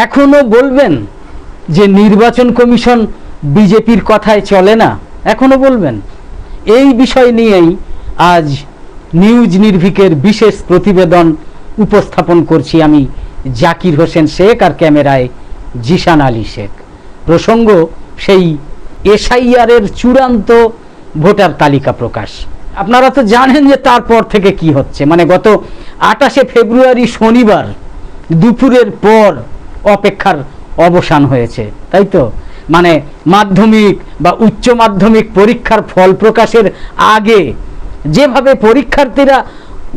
এখনো বলবেন যে নির্বাচন কমিশন বিজেপির কথায় চলে না? এখনো বলবেন? এই বিষয় নিয়েই আজ নিউজ নির্ভীকের বিশেষ প্রতিবেদন উপস্থাপন করছি আমি, জাকির হোসেন শেখ, আর ক্যামেরায় জিশান আলী শেখ। প্রসঙ্গ সেই এসআইআর-এর চূড়ান্ত ভোটার তালিকা প্রকাশ। আপনারা তো জানেন যে তারপর থেকে কি হচ্ছে, মানে গত 28শে ফেব্রুয়ারি শনিবার দুপুরের পর অপেক্ষার অবসান হয়েছে, তাই তো? মানে মাধ্যমিক বা উচ্চ মাধ্যমিক পরীক্ষার ফল প্রকাশের আগে যেভাবে পরীক্ষার্থীরা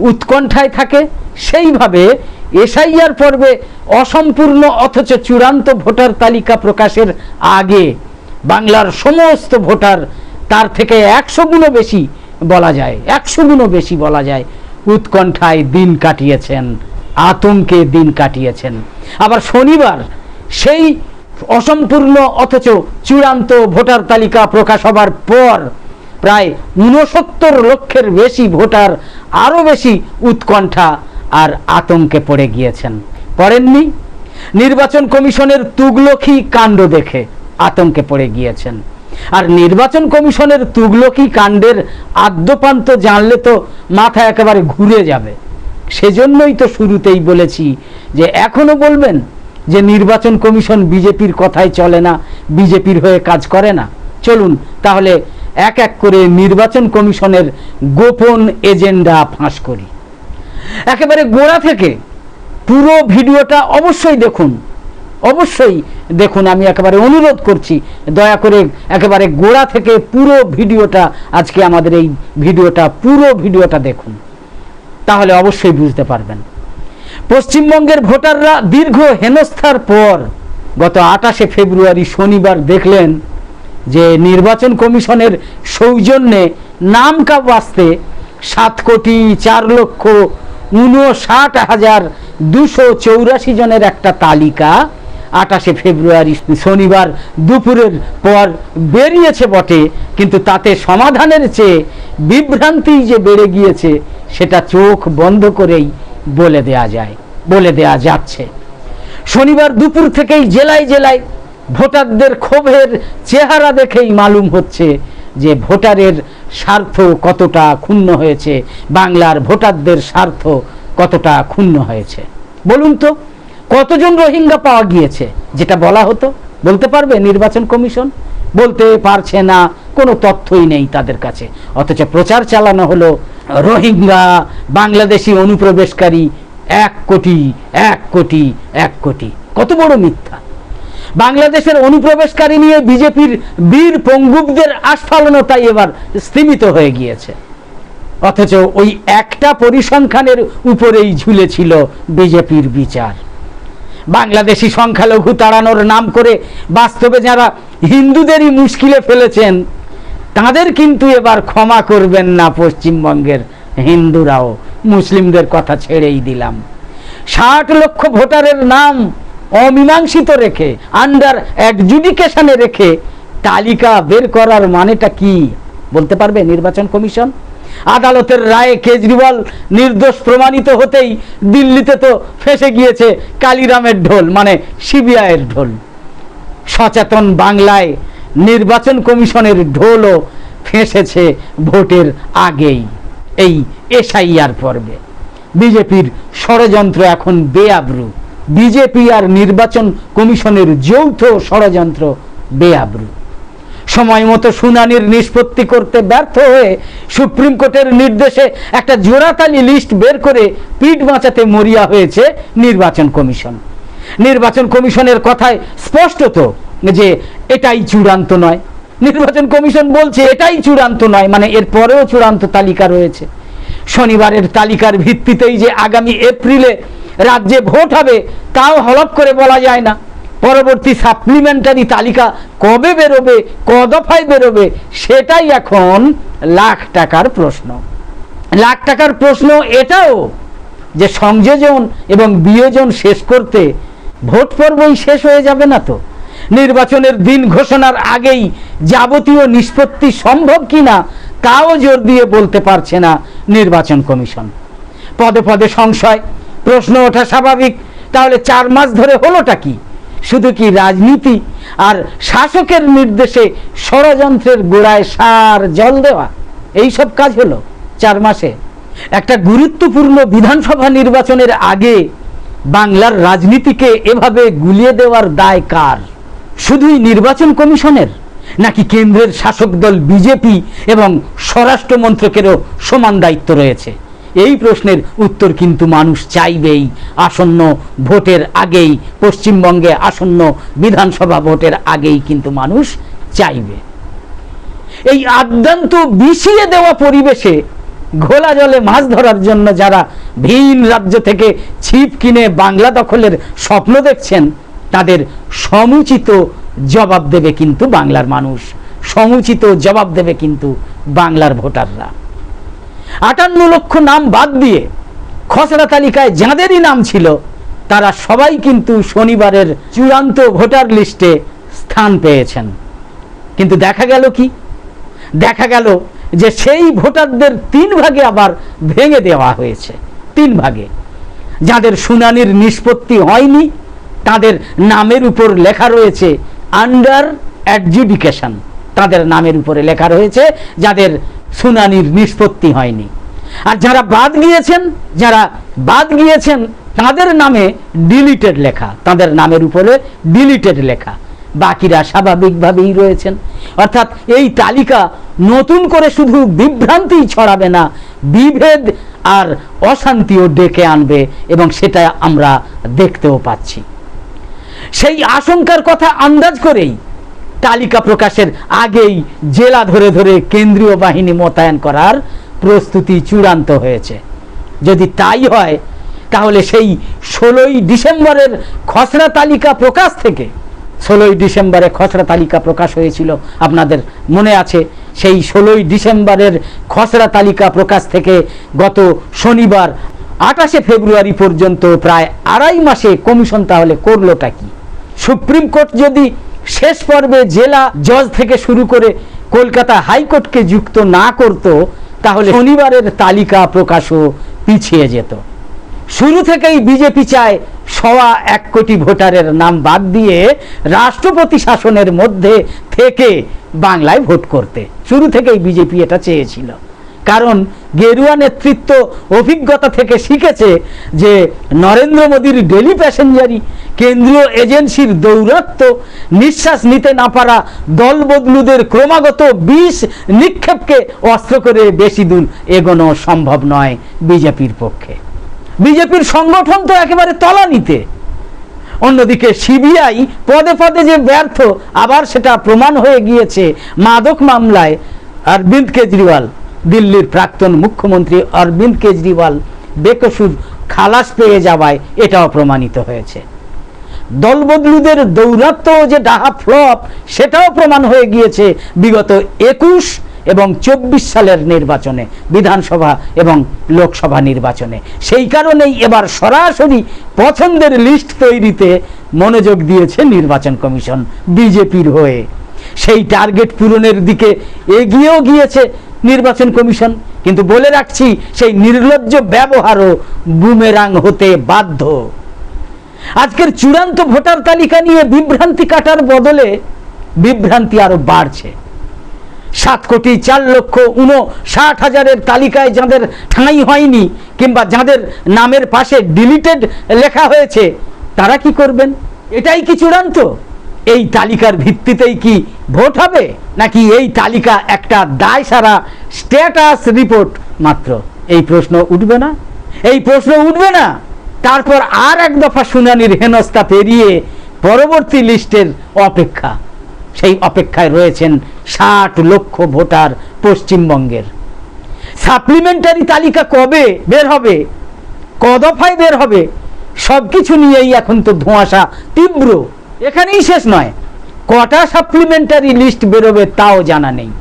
উৎকণ্ঠায় থাকে, সেইভাবে এসআইআর পর্বে অসম্পূর্ণ অথচ চূড়ান্ত ভোটার তালিকা প্রকাশের আগে বাংলার সমস্ত ভোটার, তার থেকে 100 গুণও বেশি বলা যায়, 100 গুণও বেশি বলা যায়, উৎকণ্ঠায় দিন কাটিয়েছেন, আতঙ্কে দিন কাটিয়েছেন। আবার শনিবার সেই অসম্পূর্ণ অথচ চূড়ান্ত ভোটার তালিকা প্রকাশ হবার পর প্রায় 69 লক্ষের বেশি ভোটার আরও বেশি উৎকণ্ঠা আর আতঙ্কে পড়ে গিয়েছেন। পড়েননি? নির্বাচন কমিশনের তুগলকি কাণ্ড দেখে আতঙ্কে পড়ে গিয়েছেন। আর নির্বাচন কমিশনের তুগলকি কাণ্ডের আদ্যপান্ত জানলে তো মাথা একেবারে ঘুরে যাবে। সেজন্যই তো শুরুতেই বলেছি যে এখনো বলবেন যে নির্বাচন কমিশন বিজেপির কথায় চলে না, বিজেপির হয়ে কাজ করে না। চলুন তাহলে এক এক করে নির্বাচন কমিশনের গোপন এজেন্ডা ফাঁস করি। একেবারে গোড়া থেকে পুরো ভিডিওটা অবশ্যই দেখুন, অবশ্যই দেখুন। আমি একেবারে অনুরোধ করছি, দয়া করে একেবারে গোড়া থেকে পুরো ভিডিওটা, আজকে আমাদের এই ভিডিওটা, পুরো ভিডিওটা দেখুন, তাহলে অবশ্যই বুঝতে পারবেন। পশ্চিমবঙ্গের ভোটাররা দীর্ঘ হেনস্থার পর গত 28শে ফেব্রুয়ারি শনিবার দেখলেন যে নির্বাচন কমিশনের সৌজন্যে নাম বাঁচতে 7,59,284 জনের একটা তালিকা 28শে ফেব্রুয়ারি শনিবার দুপুরের পর বেরিয়েছে বটে, কিন্তু তাতে সমাধানের চেয়ে বিভ্রান্তি যে বেড়ে গিয়েছে সেটা চোখ বন্ধ করেই বলে দেয়া যাচ্ছে। শনিবার দুপুর থেকেই জেলায় জেলায় ভোটারদের ক্ষোভের চেহারা দেখেই মালুম হচ্ছে যে ভোটারের স্বার্থ কতটা ক্ষুণ্ণ হয়েছে, বাংলার ভোটারদের স্বার্থ কতটা ক্ষুণ্ণ হয়েছে। বলুন তো, কতজন রোহিঙ্গা পাওয়া গিয়েছে? যেটা বলা হতো, বলতে পারবে নির্বাচন কমিশন? বলতে পারছে না, কোনো তথ্যই নেই তাদের কাছে। অথচ প্রচার চালানো হলো রোহিঙ্গা বাংলাদেশি অনুপ্রবেশকারী 1 কোটি 1 কোটি 1 কোটি। কত বড় মিথ্যা! বাংলাদেশের অনুপ্রবেশকারী নিয়ে বিজেপির বীর পঙ্গুবদের আস্ফালনতাই এবার স্তীমিত হয়ে গিয়েছে। অথচ ওই একটা পরিসংখ্যানের উপরেই ঝুলেছিল বিজেপির বিচার। বাংলাদেশি সংখ্যালঘু তাড়ানোর নাম করে বাস্তবে যারা হিন্দুদেরই মুশকিলে ফেলেছেন, তাদের কিন্তু এবার ক্ষমা করবেন না পশ্চিমবঙ্গের হিন্দুরাও। মুসলিমদের কথা ছেড়েই দিলাম। 60 লক্ষ ভোটারের নাম অমীমাংসিত রেখে, আন্ডার অ্যাডজুডিকেশনে রেখে তালিকা বের করার মানেটা কি বলতে পারবে নির্বাচন কমিশন? আদালতের রায়ে কেজরিওয়াল নির্দোষ প্রমাণিত হতেই দিল্লিতে তো ফেসে গিয়েছে কালিরামের ঢোল, মানে সিবিআইয়ের ঢোল। সচেতন বাংলায় নির্বাচন কমিশনের ঢোলও ফেঁসেছে ভোটের আগেই, এই এসআইআর পর্বে। বিজেপির ষড়যন্ত্র এখন বেআব্রু। বিজেপি আর নির্বাচন কমিশনের যৌথ ষড়যন্ত্র বেআব্রু। সময় মতো শুনানির নিষ্পত্তি করতে ব্যর্থ হয়ে সুপ্রিম কোর্টের নির্দেশে একটা জোড়াতালি লিস্ট বের করে পিঠ বাঁচাতে মরিয়া হয়েছে নির্বাচন কমিশন। নির্বাচন কমিশনের কথায় স্পষ্ট তো যে এটাই চূড়ান্ত নয়। নির্বাচন কমিশন বলছে এটাই চূড়ান্ত নয়, মানে এর পরেও চূড়ান্ত তালিকা রয়েছে। শনিবারের তালিকার ভিত্তিতেই যে আগামী এপ্রিলে রাজ্যে ভোট হবে তাও হলফ করে বলা যায় না। পরবর্তী সাপ্লিমেন্টারি তালিকা কবে বেরোবে, ক দফায় বেরোবে, সেটাই এখন লাখ টাকার প্রশ্ন। লাখ টাকার প্রশ্ন এটাও যে সংযোজন এবং বিয়োজন শেষ করতে ভোট পর্বই শেষ হয়ে যাবে না তো? নির্বাচনের দিন ঘোষণার আগেই যাবতীয় নিষ্পত্তি সম্ভব কিনা তাও জোর দিয়ে বলতে পারছে না নির্বাচন কমিশন। পদে পদে সংশয়, প্রশ্ন ওঠা স্বাভাবিক। তাহলে 4 মাস ধরে হলোটা কি? শুধু কি রাজনীতি আর শাসকের নির্দেশে ষড়যন্ত্রের গোড়ায় সার জল দেওয়া, এই সব কাজ হলো 4 মাসে? একটা গুরুত্বপূর্ণ বিধানসভা নির্বাচনের আগে বাংলার রাজনীতিকে এভাবে গুলিয়ে দেওয়ার দায় কার? শুধুই নির্বাচন কমিশনের, নাকি কেন্দ্রের শাসক দল বিজেপি এবং স্বরাষ্ট্র মন্ত্রকেরও সমান দায়িত্ব রয়েছে? এই প্রশ্নের উত্তর কিন্তু মানুষ চাইবেই আসন্ন ভোটের আগেই। পশ্চিমবঙ্গে আসন্ন বিধানসভা ভোটের আগেই কিন্তু মানুষ চাইবে। এই আদ্যান্ত বিষিয়ে দেওয়া পরিবেশে ঘোলা জলে মাছ ধরার জন্য যারা ভিন রাজ্য থেকে ছিপ কিনে বাংলা দখলের স্বপ্ন দেখছেন, তাদের সমুচিত জবাব দেবে কিন্তু বাংলার মানুষ, সমুচিত জবাব দেবে কিন্তু বাংলার ভোটাররা। 58 লক্ষ নাম বাদ দিয়ে খসড়া তালিকায় যাদেরই নাম ছিল তারা সবাই কিন্তু শনিবারের চূড়ান্ত ভোটার লিস্টে স্থান পেয়েছেন। কিন্তু দেখা গেল কি? দেখা গেল যে সেই ভোটারদের 3 ভাগে আবার ভেঙে দেওয়া হয়েছে। 3 ভাগে। যাদের শুনানির নিষ্পত্তি হয়নি তাদের নামের উপর লেখা রয়েছে আন্ডার অ্যাডজুডিকেশন, তাদের নামের উপরে লেখা রয়েছে যাদের শুনানির নিষ্পত্তি হয়নি। আর যারা বাদ গিয়েছেন তাদের নামে ডিলিটেড লেখা, তাদের নামের উপরে ডিলিটেড লেখা, বাকিরা স্বাভাবিকভাবেই রয়েছেন। অর্থাৎ এই তালিকা নতুন করে শুধু বিভ্রান্তি ছড়াবে না, বিভেদ আর অশান্তিও ডেকে আনবে, এবং সেটা আমরা দেখতেও পাচ্ছি। সেই আশঙ্কার কথা আন্দাজ করেই তালিকা প্রকাশের আগেই জেলা ধরে ধরে কেন্দ্রীয় বাহিনী মোতায়েন করার প্রস্তুতি চূড়ান্ত হয়েছে। যদি তাই হয় তাহলে সেই 16ই ডিসেম্বরের খসড়া তালিকা প্রকাশ থেকে, 16ই ডিসেম্বরে খসড়া তালিকা প্রকাশ হয়েছিল, আপনাদের মনে আছে? সেই 16ই ডিসেম্বরের খসড়া তালিকা প্রকাশ থেকে গত শনিবার 28শে ফেব্রুয়ারি পর্যন্ত প্রায় 2.5 মাসে কমিশন তাহলে করলোটা কি? সুপ্রিম কোর্ট যদি শেষ পর্বে জেলা জজ থেকে শুরু করে কলকাতা হাইকোর্টকে যুক্ত না করত, তাহলে শনিবারের তালিকা প্রকাশও পিছিয়ে যেত। শুরু থেকেই বিজেপি চায় 1.25 কোটি ভোটারের নাম বাদ দিয়ে রাষ্ট্রপতি শাসনের মধ্যে থেকে বাংলায় ভোট করতে। শুরু থেকেই বিজেপি এটা চেয়েছিল, কারণ গেরুয়া নেতৃত্ব অভিজ্ঞতা থেকে শিখেছে যে নরেন্দ্র মোদীর ডেলি প্যাসেঞ্জারি, কেন্দ্রীয় এজেন্সির দৌরাত্ম্য, নিঃশ্বাস নিতে না পারা দল বদলুদের ক্রমাগত বিষ নিক্ষেপকে অস্ত্র করে বেশি দূর এগোনো সম্ভব নয় বিজেপির পক্ষে। বিজেপির সংগঠন তো একেবারে তলানিতে। অন্যদিকে সিবিআই পদে পদে যে ব্যর্থ, আবার সেটা প্রমাণ হয়ে গিয়েছে মাদক মামলায় অরবিন্দ কেজরিওয়াল, দিল্লির প্রাক্তন মুখ্যমন্ত্রী অরবিন্দ কেজরিওয়াল বেকসুর খালাস পেয়ে যাওয়ায় এটাও প্রমাণিত হয়েছে। দলবদলুদের দৌরাত্ম্য যে ডাহা ফ্লপ, সেটাও প্রমাণ হয়ে গিয়েছে বিগত 21 এবং 24 সালের নির্বাচনে, বিধানসভা এবং লোকসভা নির্বাচনে। সেই কারণেই এবার সরাসরি পছন্দের লিস্ট তৈরিতে মনোযোগ দিয়েছে নির্বাচন কমিশন বিজেপির হয়ে। সেই টার্গেট পূরণের দিকে এগিয়েও গিয়েছে নির্বাচন কমিশন, কিন্তু বলে রাখছি সেই নির্লজ্জ ব্যবহারও বুমেরাং হতে বাধ্য। আজকের চূড়ান্ত ভোটার তালিকা নিয়ে বিভ্রান্তি কাটার বদলে বিভ্রান্তি আরো বাড়ছে। 7,04,59,000 তালিকায় যাদের ঠাঁই হয়নি কিংবা যাদের নামের পাশে ডিলিটেড লেখা হয়েছে, তারা কি করবেন? এটাই কি চূড়ান্ত? এই তালিকার ভিত্তিতেই কি ভোট হবে, নাকি এই তালিকা একটা দায় সারা স্ট্যাটাস রিপোর্ট মাত্র? এই প্রশ্ন উঠবে না? এই প্রশ্ন উঠবে না? তারপর আর এক দফা শুনানির হেনস্থা পেরিয়ে পরবর্তী লিস্টের অপেক্ষা। সেই অপেক্ষায় রয়েছেন 60 লক্ষ ভোটার পশ্চিমবঙ্গের। সাপ্লিমেন্টারি তালিকা কবে বের হবে, ক দফায় বের হবে, সবকিছু নিয়েই এখন তো ধোঁয়াশা তীব্র। এখানেই শেষ নয়, কটা সাপ্লিমেন্টারি লিস্ট বেরোবে তাও জানা নেই।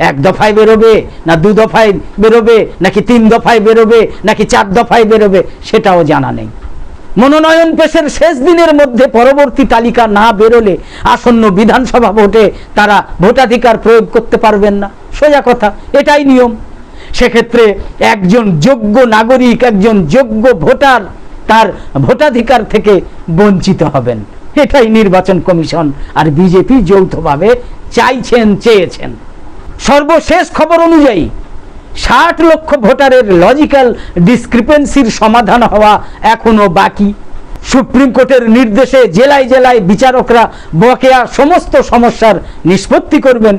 1 দফায় বেরোবে, না 2 দফায় বেরোবে, নাকি 3 দফায় বেরোবে, নাকি 4 দফায় বেরোবে, সেটাও জানা নেই। মনোনয়ন পেশের শেষ দিনের মধ্যে পরবর্তী তালিকা না বেরোলে আসন্ন বিধানসভা ভোটে তারা ভোটাধিকার প্রয়োগ করতে পারবেন না। সোজা কথা, এটাই নিয়ম। সেক্ষেত্রে একজন যোগ্য নাগরিক, একজন যোগ্য ভোটার তার ভোটাধিকার থেকে বঞ্চিত হবেন। এটাই নির্বাচন কমিশন আর বিজেপি যৌথভাবে চেয়েছেন। সর্বশেষ খবর অনুযায়ী 60 লক্ষ ভোটারের লজিক্যাল ডিসক্রিপেন্সির সমাধান হওয়া এখনো বাকি। সুপ্রিম কোর্টের নির্দেশে জেলায় জেলায় বিচারকরা বকেয়া সমস্ত সমস্যার নিষ্পত্তি করবেন,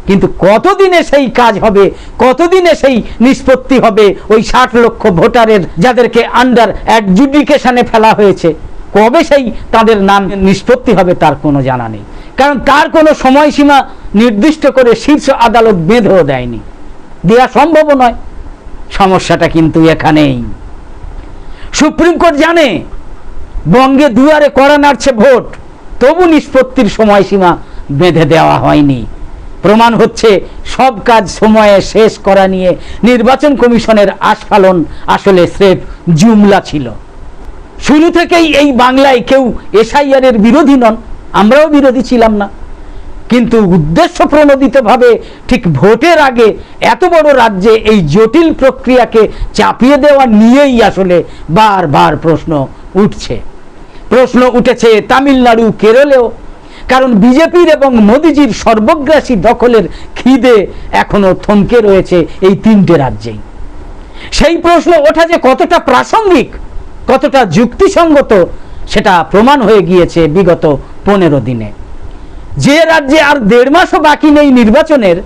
কিন্তু কতদিনে সেই কাজ হবে, কতদিনে সেই নিষ্পত্তি হবে ওই 60 লক্ষ ভোটারের যাদেরকে আন্ডার অ্যাডজুডিকেশনে ফেলা হয়েছে, কবে সেই তাদের নাম নিষ্পত্তি হবে তার কোনো জানা নেই। কারণ তার কোনো সময়সীমা নির্দিষ্ট করে শীর্ষ আদালত বেঁধেও দেয়নি, দেওয়া সম্ভব নয়। সমস্যাটা কিন্তু এখানেই। সুপ্রিম কোর্ট জানে বঙ্গে দুয়ারে কড়া নাড়ছে ভোট, তবু নিষ্পত্তির সময়সীমা বেঁধে দেওয়া হয়নি। প্রমাণ হচ্ছে সব কাজ সময়ে শেষ করা নিয়ে নির্বাচন কমিশনের আস্ফালন আসলে স্রেফ জুমলা ছিল। শুরু থেকেই এই বাংলায় কেউ এসআইআর এর বিরোধী নন, আমরাও বিরোধী ছিলাম না, কিন্তু উদ্দেশ্য প্রণোদিতভাবে ঠিক ভোটের আগে এত বড় রাজ্যে এই জটিল প্রক্রিয়াকে চাপিয়ে দেওয়া নিয়েই আসলে বারবার প্রশ্ন উঠেছে তামিলনাড়ু, কেরলেও। কারণ বিজেপির এবং মোদিজির সর্বগ্রাসী দখলের খিদে এখনো থমকে রয়েছে এই 3টে রাজ্যেই। সেই প্রশ্ন ওঠা যে কতটা প্রাসঙ্গিক, কতটা যুক্তিসঙ্গত, সেটা প্রমাণ হয়ে গিয়েছে বিগত 15 দিনে। যে রাজ্যে আর 1.5 মাসও বাকি নেই নির্বাচনের,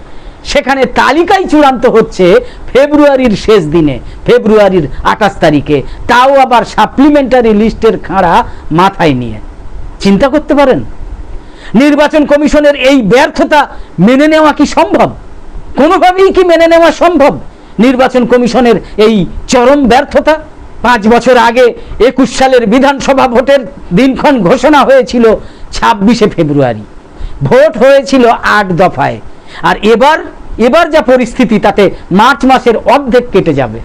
সেখানে তালিকাই চূড়ান্ত হচ্ছে ফেব্রুয়ারির শেষ দিনে, ফেব্রুয়ারির 28 তারিখে, তাও আবার সাপ্লিমেন্টারি লিস্টের খাঁড়া মাথায় নিয়ে। চিন্তা করতে পারেন নির্বাচন কমিশনের এই ব্যর্থতা মেনে নেওয়া কি সম্ভব? কোনোভাবেই কি মেনে নেওয়া সম্ভব নির্বাচন কমিশনের এই চরম ব্যর্থতা? 5 বছর আগে 21 সালের বিধানসভা ভোটের দিনক্ষণ ঘোষণা হয়েছিল 26শে ফেব্রুয়ারি, ভোট হয়েছিল 8 দফায়। আর এবার যা পরিস্থিতি, তাতে মার্চ মাসের অর্ধেক কেটে যাবে।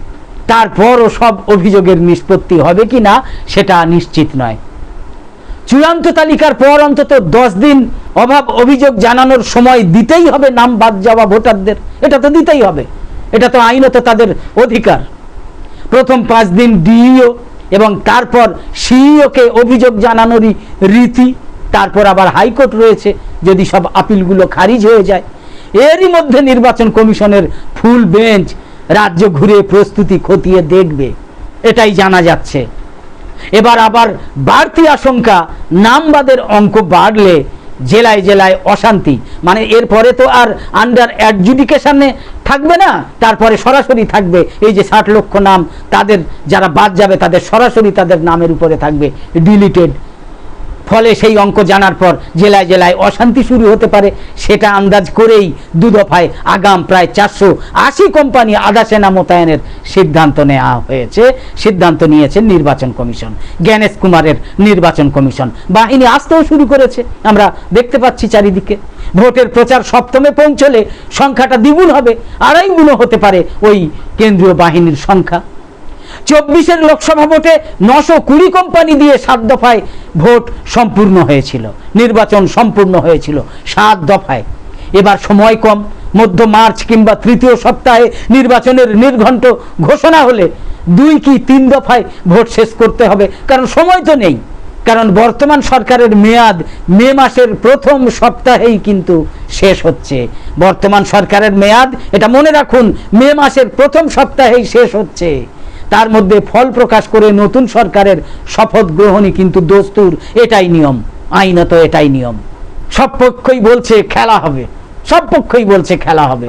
তারপরও সব অভিযোগের নিষ্পত্তি হবে কি না সেটা নিশ্চিত নয়। চূড়ান্ত তালিকার পর অন্তত 10 দিন অভাব অভিযোগ জানানোর সময় দিতেই হবে নাম বাদ যাওয়া ভোটারদের। এটা তো দিতেই হবে, এটা তো আইনত তাদের অধিকার। প্রথম 5 দিন ডিইও এবং তারপর সিইওকে অভিযোগ জানানোরই রীতি। তারপর আবার হাইকোর্ট রয়েছে, যদি সব আপিলগুলো খারিজ হয়ে যায়। এরই মধ্যে নির্বাচন কমিশনের ফুল বেঞ্চ রাজ্য ঘুরে প্রস্তুতি খতিয়ে দেখবে, এটাই জানা যাচ্ছে। এবার আবার বাড়তি আশঙ্কা, নামবাদের অঙ্ক বাড়লে জেলায় জেলায় অশান্তি। মানে এরপরে তো আর আন্ডার অ্যাডজুডিকেশনে থাকবে না, তারপরে সরাসরি থাকবে এই যে 60 লক্ষ নাম, তাদের যারা বাদ যাবে তাদের সরাসরি তাদের নামের উপরে থাকবে ডিলিটেড। ফলে সেই অঙ্ক জানার পর জেলায় জেলায় অশান্তি শুরু হতে পারে। সেটা আন্দাজ করেই 2 দফায় আগাম প্রায় 480 কোম্পানি আধা সেনা মোতায়েনের সিদ্ধান্ত নিয়েছেন নির্বাচন কমিশন। জ্ঞানেশ কুমারের নির্বাচন কমিশন বাহিনী আসতেও শুরু করেছে, আমরা দেখতে পাচ্ছি চারিদিকে। ভোটের প্রচার সপ্তমে পৌঁছলে সংখ্যাটা দ্বিগুণ হবে, 2.5 গুণ হতে পারে ওই কেন্দ্রীয় বাহিনীর সংখ্যা। 24-এর লোকসভা ভোটে 920 কোম্পানি দিয়ে 7 দফায় ভোট সম্পূর্ণ হয়েছিল, নির্বাচন সম্পূর্ণ হয়েছিল 7 দফায়। এবার সময় কম, মধ্য মার্চ কিংবা 3য় সপ্তাহে নির্বাচনের নির্ঘণ্ট ঘোষণা হলে 2 কি 3 দফায় ভোট শেষ করতে হবে, কারণ সময় তো নেই। কারণ বর্তমান সরকারের মেয়াদ মে মাসের প্রথম সপ্তাহেই কিন্তু শেষ হচ্ছে। বর্তমান সরকারের মেয়াদ, এটা মনে রাখুন, মে মাসের প্রথম সপ্তাহেই শেষ হচ্ছে। তার মধ্যে ফল প্রকাশ করে নতুন সরকারের শপথ গ্রহণই কিন্তু দস্তুর, এটাই নিয়ম, আইনত এটাই নিয়ম। সব পক্ষই বলছে খেলা হবে, সব পক্ষই বলছে খেলা হবে,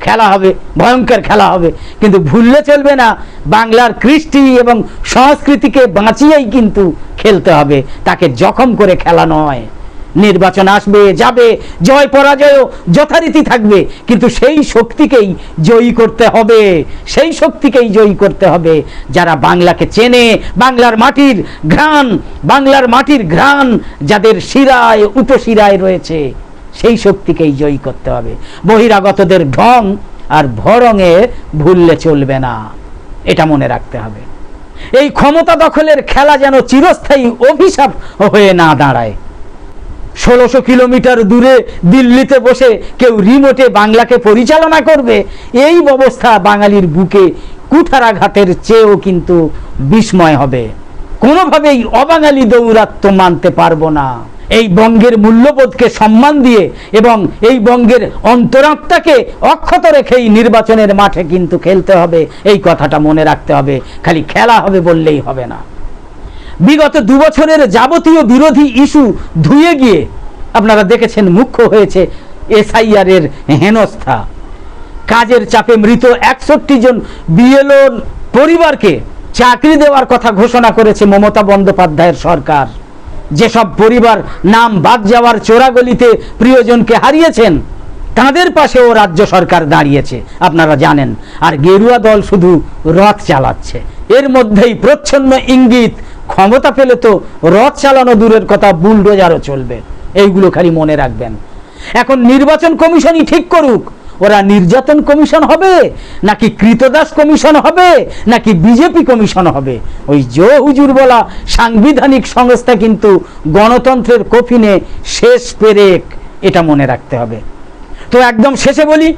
খেলা হবে, ভয়ঙ্কর খেলা হবে। কিন্তু ভুললে চলবে না, বাংলার কৃষ্টি এবং সংস্কৃতিকে বাঁচিয়েই কিন্তু খেলতে হবে, তাকে জখম করে খেলা নয়। নির্বাচন আসবে যাবে, জয় পরাজয়ও যথারীতি থাকবে, কিন্তু সেই শক্তিকেই জয়ী করতে হবে, সেই শক্তিকেই জয়ী করতে হবে যারা বাংলাকে চেনে, বাংলার মাটির ঘ্রাণ যাদের শিরায় উপশিরায় রয়েছে, সেই শক্তিকেই জয়ী করতে হবে। বহিরাগতদের ঢং আর ভরঙে ভুললে চলবে না, এটা মনে রাখতে হবে। এই ক্ষমতা দখলের খেলা যেন চিরস্থায়ী অভিশাপ হয়ে না দাঁড়ায়। 1600 কিলোমিটার দূরে দিল্লিতে বসে কেউ রিমোটে বাংলাকে পরিচালনা করবে, এই ব্যবস্থা বাঙালির বুকে কুঠারাঘাতের চেয়েও কিন্তু বিস্ময় হবে। কোনোভাবেই অবাঙালি দৌরাত্ম্য মানতে পারবো না। এই বঙ্গের মূল্যবোধকে সম্মান দিয়ে এবং এই বঙ্গের অন্তরাত্মাকে অক্ষত রেখেই নির্বাচনের মাঠে কিন্তু খেলতে হবে, এই কথাটা মনে রাখতে হবে। খালি খেলা হবে বললেই হবে না। বিগত 2 বছরের যাবতীয় বিরোধী ইস্যু ধুয়ে গিয়ে আপনারা দেখেছেন মুখ্য হয়েছে এসআইআর এর হেনস্থা। কাজের চাপে মৃত 61 জন বিএলওর পরিবারকে চাকরি দেওয়ার কথা ঘোষণা করেছে মমতা বন্দ্যোপাধ্যায়ের সরকার। যেসব পরিবার নাম বাদ যাওয়ার চোরাগলিতে প্রিয়জনকে হারিয়েছেন তাদের পাশেও রাজ্য সরকার দাঁড়িয়েছে, আপনারা জানেন। আর গেরুয়া দল শুধু রথ চালাচ্ছে। এর মধ্যেই প্রচ্ছন্ন ইঙ্গিত, ক্ষমতা পেলে তো রথ চালানো দূরের কথা, বুলডোজারও চলবে। এইগুলো খালি মনে রাখবেন। এখন নির্বাচন কমিশনই ঠিক করুক ওরা নির্যাতন কমিশন হবে নাকি কৃতদাস কমিশন হবে নাকি বিজেপি কমিশন হবে। ওই জো হুজুর বলা সাংবিধানিক সংস্থা কিন্তু গণতন্ত্রের কফিনে শেষ পেরেক, এটা মনে রাখতে হবে। তো একদম শেষে বলি,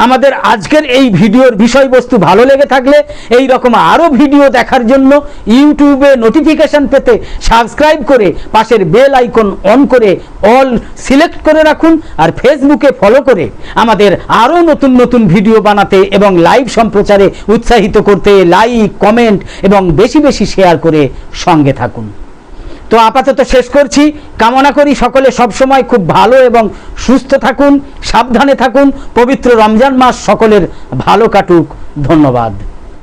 আমাদের আজকের এই ভিডিওর বিষয়বস্তু ভালো লেগে থাকলে এই রকম আরও ভিডিও দেখার জন্য ইউটিউবে নোটিফিকেশন পেতে সাবস্ক্রাইব করে পাশের বেল আইকন অন করে অল সিলেক্ট করে রাখুন। আর ফেসবুকে ফলো করে আমাদের আরও নতুন নতুন ভিডিও বানাতে এবং লাইভ সম্প্রচারে উৎসাহিত করতে লাইক, কমেন্ট এবং বেশি বেশি শেয়ার করে সঙ্গে থাকুন। তো আপাতত শেষ করছি। কামনা করি সকলে সবসময় খুব ভালো এবং সুস্থ থাকুন, সাবধানে থাকুন। পবিত্র রমজান মাস সকলের ভালো কাটুক। ধন্যবাদ।